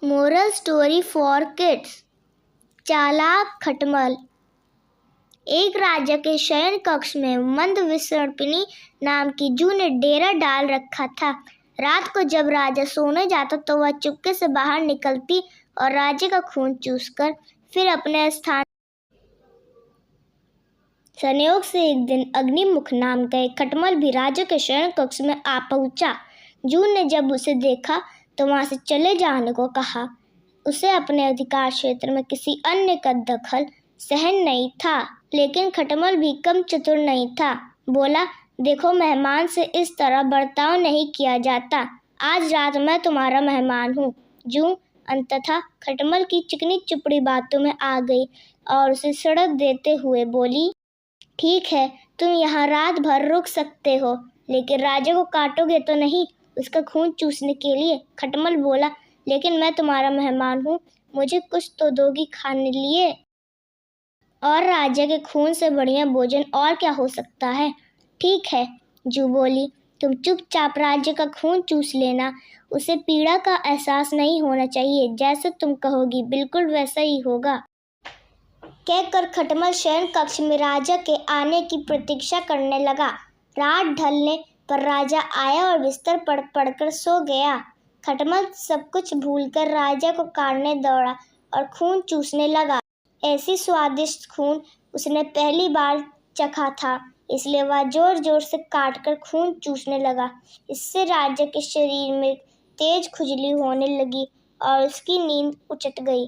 Moral story for kids. चालाक खटमल। एक राजा के शयन कक्ष में मंदविसर्पिणी नाम की जू ने डेरा डाल रखा था। रात को जब राजा सोने जाता तो वह चुपके से बाहर निकलती और राजा का खून चूसकर फिर अपने स्थान। संयोग से एक दिन अग्निमुख नाम का एक खटमल भी राजा के शयन कक्ष में आ पहुंचा। जू ने जब उसे देखा तो वहां से चले जाने को कहा। उसे अपने अधिकार क्षेत्र में किसी अन्य का दखल सहन नहीं था, लेकिन खटमल भी कम चतुर नहीं था। बोला, देखो, मेहमान से इस तरह बर्ताव नहीं किया जाता। आज रात मैं तुम्हारा मेहमान हूँ। जू अंततः खटमल की चिकनी चुपड़ी बातों में आ गई और उसे सड़क देते हुए बोली, ठीक है, तुम यहाँ रात भर रुक सकते हो, लेकिन राजा को काटोगे तो नहीं, उसका खून चूसने के लिए। खटमल बोला, लेकिन मैं तुम्हारा मेहमान हूँ, मुझे कुछ तो दोगी खाने लिए। और राजा के खून से बढ़िया भोजन और क्या हो सकता है। ठीक है, जू बोली, तुम चुपचाप राज्य का खून चूस लेना। उसे पीड़ा का एहसास नहीं होना चाहिए। जैसे तुम कहोगी बिल्कुल वैसा ही होगा। कहकर खटमल शयन कक्ष में राजा के आने की प्रतीक्षा करने लगा। रात ढलने पर राजा आया और बिस्तर पर पड़कर सो गया। खटमल सब कुछ भूलकर राजा को काटने दौड़ा और खून चूसने लगा। ऐसी स्वादिष्ट खून उसने पहली बार चखा था, इसलिए वह जोर जोर से काटकर खून चूसने लगा। इससे राजा के शरीर में तेज खुजली होने लगी और उसकी नींद उचट गई।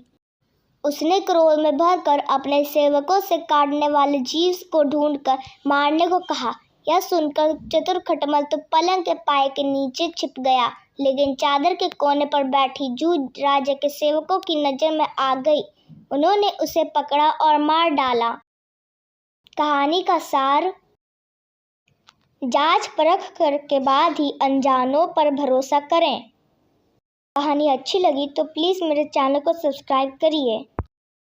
उसने क्रोध में भरकर अपने सेवकों से काटने वाले जीव को ढूंढकर मारने को कहा। यह सुनकर चतुर खटमल तो पलंग के पाए के नीचे छिप गया, लेकिन चादर के कोने पर बैठी जू राजा के सेवकों की नजर में आ गई। उन्होंने उसे पकड़ा और मार डाला। कहानी का सार, जांच परख के बाद ही अनजानों पर भरोसा करें। कहानी अच्छी लगी तो प्लीज़ मेरे चैनल को सब्सक्राइब करिए।